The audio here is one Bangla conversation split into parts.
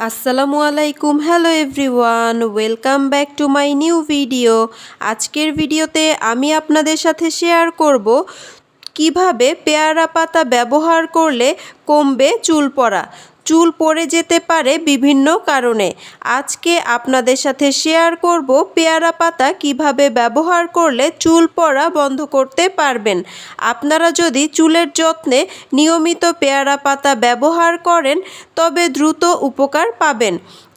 আসসালামু আলাইকুম, hello everyone, welcome back to my new video. আজকের ভিডিওতে আমি আপনাদের সাথে শেয়ার করব কিভাবে পেয়ারা পাতা ব্যবহার করলে কমবে চুল পড়া। চুল পড়ে যেতে পারে বিভিন্ন কারণে। আজকে আপনাদের সাথে শেয়ার করব পেয়ারা পাতা কিভাবে ব্যবহার করলে চুল পড়া বন্ধ করতে পারবেন। আপনারা যদি চুলের যত্নে নিয়মিত পেয়ারা পাতা ব্যবহার করেন তবে দ্রুত উপকার পাবেন।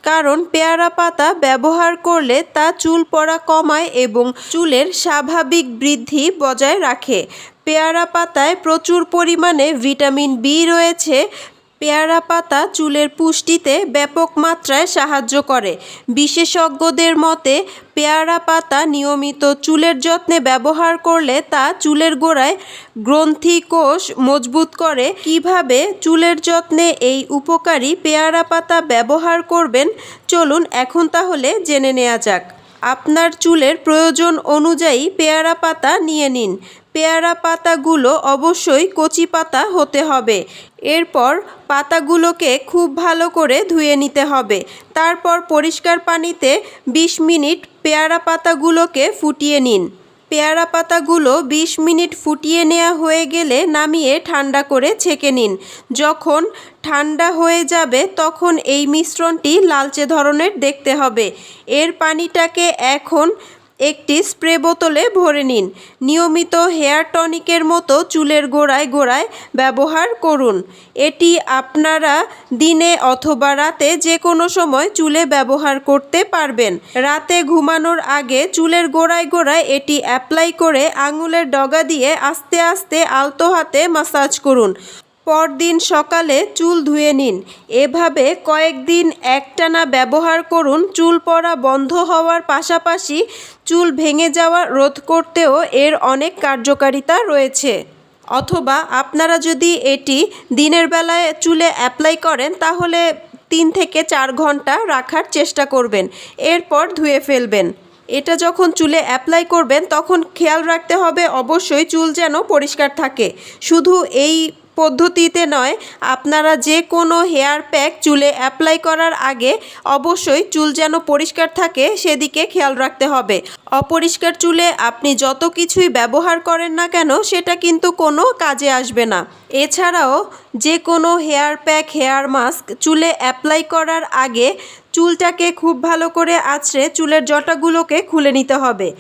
কারণ পেয়ারা পাতা ব্যবহার করলে তা চুল পড়া কমায় এবং চুলের স্বাভাবিক বৃদ্ধি বজায় রাখে। পেয়ারা পাতায় প্রচুর পরিমাণে ভিটামিন বি রয়েছে। পেয়ারা পাতা চুলের পুষ্টিতে ব্যাপক মাত্রায় সাহায্য করে। বিশেষজ্ঞদের মতে পেয়ারা পাতা নিয়মিত চুলের যত্নে ব্যবহার করলে তা চুলের গোড়ায় গ্রন্থি কোষ মজবুত করে। কিভাবে চুলের যত্নে এই উপকারী পেয়ারা পাতা ব্যবহার করবেন চলুন এখন তাহলে জেনে নেওয়া যাক। আপনার চুলের প্রয়োজন অনুযায়ী পেয়ারা পাতা নিয়ে নিন। পেয়ারা পাতাগুলো অবশ্যই কচি পাতা হতে হবে। এরপর পাতাগুলোকে খুব ভালো করে ধুয়ে নিতে হবে। তারপর পরিষ্কার পানিতে 20 মিনিট পেয়ারা পাতাগুলোকে ফুটিয়ে নিন। পেয়ারা পাতাগুলো 20 মিনিট ফুটিয়ে নেওয়া হয়ে গেলে নামিয়ে ঠান্ডা করে ছেঁকে নিন। যখন ঠান্ডা হয়ে যাবে তখন এই মিশ্রণটি লালচে ধরনের দেখতে হবে। এর পানিটাকে এখন একটি স্প্রে বোতলে ভরে নিন। নিয়মিত হেয়ার টনিকের মতো চুলের গোড়ায় গোড়ায় ব্যবহার করুন। এটি আপনারা দিনে অথবা রাতে যে কোনো সময় চুলে ব্যবহার করতে পারবেন। রাতে ঘুমানোর আগে চুলের গোড়ায় গোড়ায় এটি অ্যাপ্লাই করে আঙুলের ডগা দিয়ে আস্তে আস্তে আলতো হাতে ম্যাসাজ করুন। পরদিন সকালে চুল ধুয়ে নিন। এভাবে কয়েকদিন একটানা ব্যবহার করুন। চুল পড়া বন্ধ হওয়ার পাশাপাশি চুল ভেঙে যাওয়া রোধ করতেও এর অনেক কার্যকারিতা রয়েছে। অথবা আপনারা যদি এটি দিনের বেলায় চুলে অ্যাপ্লাই করেন তাহলে 3 থেকে 4 ঘন্টা রাখার চেষ্টা করবেন। এরপর ধুয়ে ফেলবেন। এটা যখন চুলে অ্যাপ্লাই করবেন তখন খেয়াল রাখতে হবে অবশ্যই চুল যেন পরিষ্কার থাকে। শুধু এই পদ্ধতিতে নয়, আপনারা যে কোনো হেয়ার প্যাক চুলে অ্যাপ্লাই করার আগে অবশ্যই চুল যেন পরিষ্কার থাকে সেদিকে খেয়াল রাখতে হবে। অপরিষ্কার চুলে আপনি যত কিছুই ব্যবহার করেন না কেন সেটা কিন্তু কোনো কাজে আসবে না। এছাড়াও যে কোনো হেয়ার প্যাক হেয়ার মাস্ক চুলে অ্যাপ্লাই করার আগে চুলটাকে খুব ভালো করে আঁচড়ে চুলের জটাগুলোকে খুলে নিতে হবে।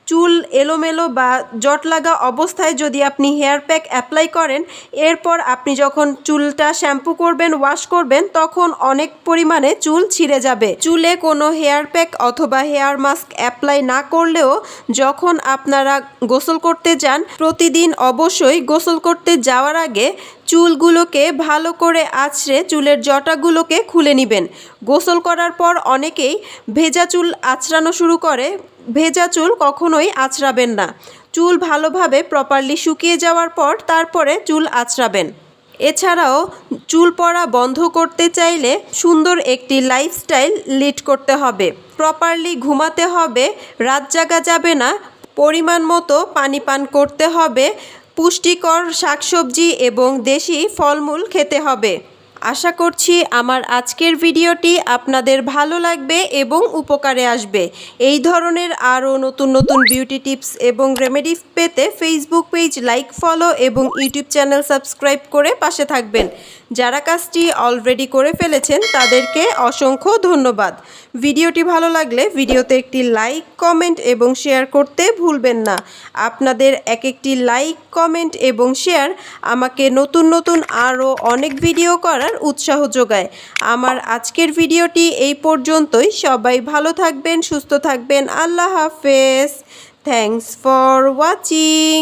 চুল এলোমেলো বা জট লাগা অবস্থায় যদি আপনি হেয়ার প্যাক অ্যাপ্লাই করেন, এরপর আপনি যখন চুলটা শ্যাম্পু করবেন ওয়াশ করবেন তখন অনেক পরিমাণে চুল ছিঁড়ে যাবে। চুলে কোনো হেয়ার প্যাক অথবা হেয়ার মাস্ক অ্যাপ্লাই না করলেও যখন আপনারা গোসল করতে যান প্রতিদিন অবশ্যই গোসল করতে যাওয়ার আগে চুলগুলোকে ভালো করে আঁচড়ে চুলের জটাগুলোকে খুলে নেবেন। গোসল করার পর অনেকেই ভেজা চুল আঁচড়ানো শুরু করে। ভেজা চুল কখনোই আঁচড়াবেন না। চুল ভালোভাবে প্রপারলি শুকিয়ে যাওয়ার পর তারপরে চুল আঁচড়াবেন। এছাড়াও চুল পড়া বন্ধ করতে চাইলে সুন্দর একটি লাইফস্টাইল লিড করতে হবে। প্রপারলি ঘুমাতে হবে, রাত জাগা যাবে না, পরিমাণ মতো পানি পান করতে হবে, পুষ্টিকর শাকসবজি এবং দেশি ফলমূল খেতে হবে। আশা করছি আমার আজকের ভিডিওটি আপনাদের ভালো লাগবে এবং উপকারে আসবে। এই ধরনের আরও নতুন নতুন বিউটি টিপস এবং রেমেডি পেতে ফেসবুক পেজ লাইক ফলো এবং ইউটিউব চ্যানেল সাবস্ক্রাইব করে পাশে থাকবেন। যারা কাজটি অলরেডি করে ফেলেছেন তাদেরকে অসংখ্য ধন্যবাদ। ভিডিওটি ভালো লাগলে ভিডিওতে একটি লাইক কমেন্ট এবং শেয়ার করতে ভুলবেন না। আপনাদের একটি লাইক কমেন্ট এবং শেয়ার আমাকে নতুন নতুন আরও অনেক ভিডিও করার উৎসাহ যোগায়। আমার আজকের ভিডিওটি এই পর্যন্তই। সবাই ভালো থাকবেন, সুস্থ থাকবেন। আল্লাহ হাফেজ। Thanks for watching.